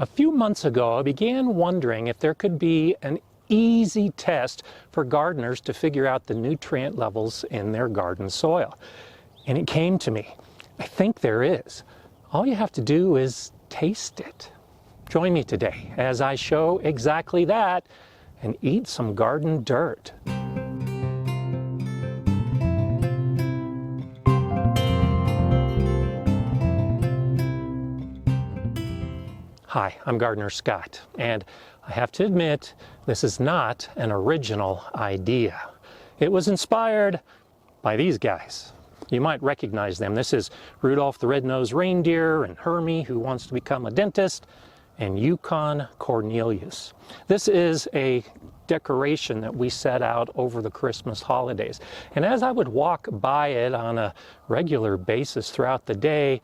A few months ago, I began wondering if there could be an easy test for gardeners to figure out the nutrient levels in their garden soil. And it came to me. I think there is. All you have to do is taste it. Join me today as I show exactly that and eat some garden dirt. Hi, I'm Gardener Scott, and I have to admit, this is not an original idea. It was inspired by these guys. You might recognize them. This is Rudolph the Red-Nosed Reindeer and Hermie, who wants to become a dentist, and Yukon Cornelius. This is a decoration that we set out over the Christmas holidays. And as I would walk by it on a regular basis throughout the day,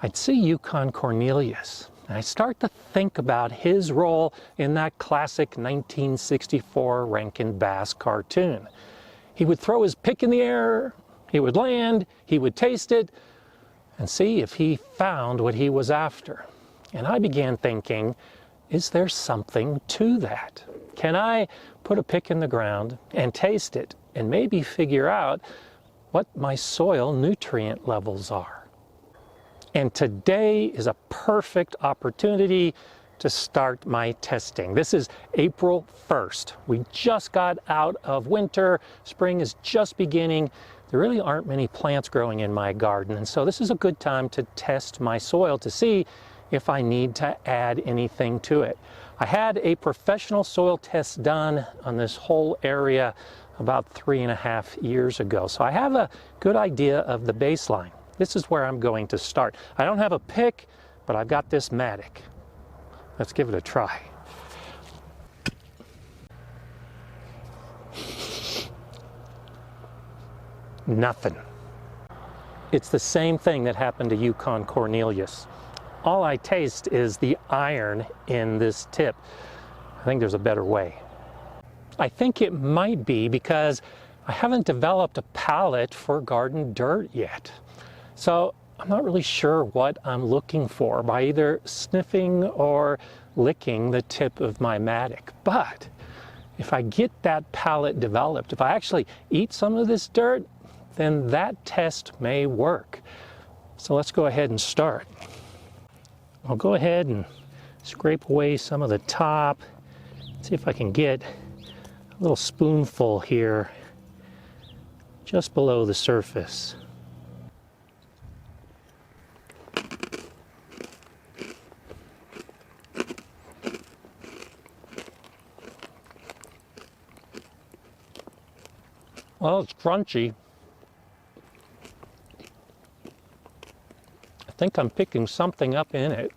I'd see Yukon Cornelius. And I start to think about his role in that classic 1964 Rankin Bass cartoon. He would throw his pick in the air, he would land, he would taste it, and see if he found what he was after. And I began thinking, is there something to that? Can I put a pick in the ground and taste it and maybe figure out what my soil nutrient levels are? And today is a perfect opportunity to start my testing. This is April 1st. We just got out of winter. Spring is just beginning. There really aren't many plants growing in my garden, and so this is a good time to test my soil to see if I need to add anything to it. I had a professional soil test done on this whole area about 3.5 years ago, so I have a good idea of the baseline. This is where I'm going to start. I don't have a pick, but I've got this Matic. Let's give it a try. Nothing. It's the same thing that happened to Yukon Cornelius. All I taste is the iron in this tip. I think there's a better way. I think it might be because I haven't developed a palate for garden dirt yet. So I'm not really sure what I'm looking for by either sniffing or licking the tip of my Matic. But if I get that palate developed, if I actually eat some of this dirt, then that test may work. So let's go ahead and start. I'll go ahead and scrape away some of the top. See if I can get a little spoonful here just below the surface. Well, it's crunchy. I think I'm picking something up in it.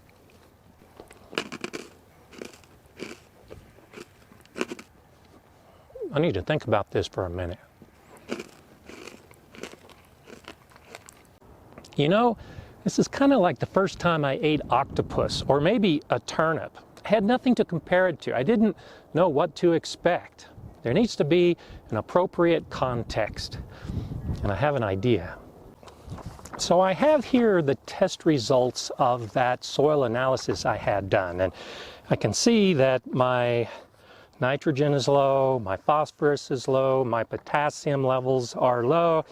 I need to think about this for a minute. You know, this is kind of like the first time I ate octopus, or maybe a turnip. I had nothing to compare it to. I didn't know what to expect. There needs to be an appropriate context, and I have an idea. So I have here the test results of that soil analysis I had done, and I can see that my nitrogen is low, my phosphorus is low, my potassium levels are low,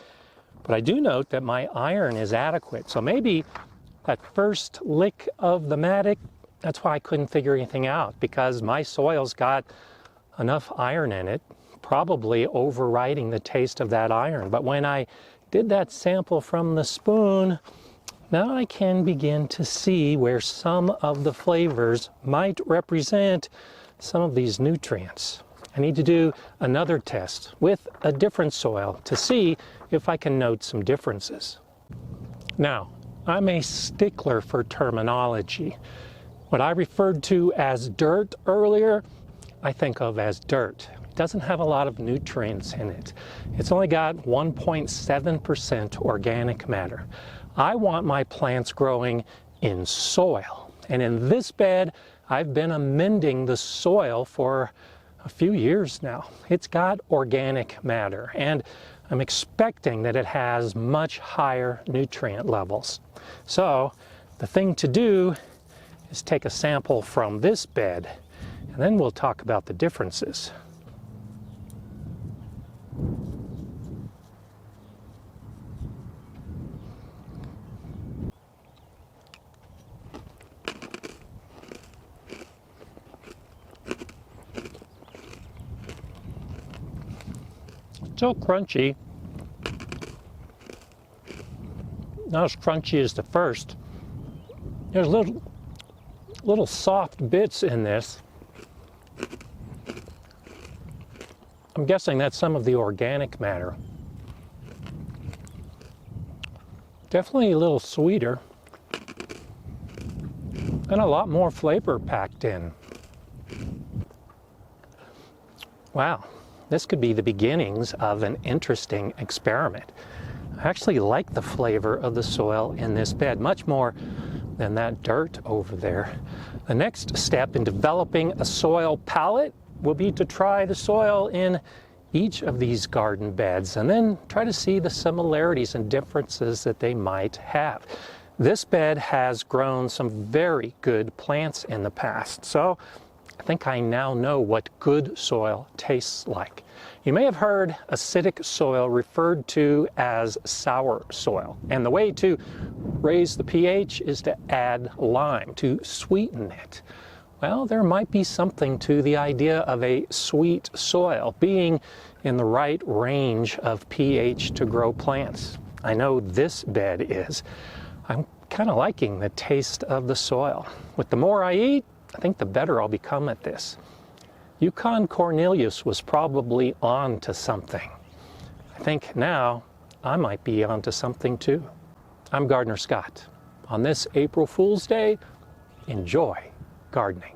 but I do note that my iron is adequate. So maybe that first lick of the Matic, that's why I couldn't figure anything out, because my soil's got enough iron in it, probably overriding the taste of that iron. But when I did that sample from the spoon, now I can begin to see where some of the flavors might represent some of these nutrients. I need to do another test with a different soil to see if I can note some differences. Now, I'm a stickler for terminology. What I referred to as dirt earlier, I think of as dirt. It doesn't have a lot of nutrients in it. It's only got 1.7% organic matter. I want my plants growing in soil. And in this bed, I've been amending the soil for a few years now. It's got organic matter, and I'm expecting that it has much higher nutrient levels. So the thing to do is take a sample from this bed, and then we'll talk about the differences. Still crunchy. Not as crunchy as the first. There's little soft bits in this. I'm guessing that's some of the organic matter. Definitely a little sweeter. And a lot more flavor packed in. Wow, this could be the beginnings of an interesting experiment. I actually like the flavor of the soil in this bed, much more than that dirt over there. The next step in developing a soil palette will be to try the soil in each of these garden beds and then try to see the similarities and differences that they might have. This bed has grown some very good plants in the past, so I think I now know what good soil tastes like. You may have heard acidic soil referred to as sour soil, and the way to raise the pH is to add lime to sweeten it. Well, there might be something to the idea of a sweet soil being in the right range of pH to grow plants. I know this bed is. I'm kind of liking the taste of the soil. With the more I eat, I think the better I'll become at this. Yukon Cornelius was probably on to something. I think now I might be on to something too. I'm Gardner Scott. On this April Fool's Day, enjoy gardening.